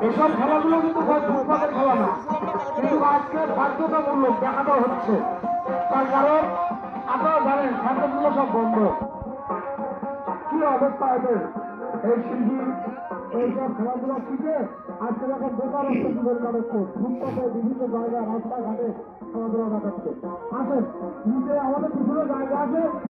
এসব খেলাগুলো কিন্তু ফুটবলের খেলা না, কিন্তু আজকে বাধ্যতামূলক দেখানো হচ্ছে। তার কারণ আপনারা জানেন খেলাধুলো সব বন্ধ। কি অবস্থা এদের এই শিল্পী এইসব খেলাধুলা শিখে আজকে যখন বেকারত্ব জীবন কাটাচ্ছে, ফুটপাতে বিভিন্ন জায়গায় রাস্তাঘাটে খেলাধুলা কাটাচ্ছে। আসেন নিচে আমাদের বিভিন্ন জায়গা আছে।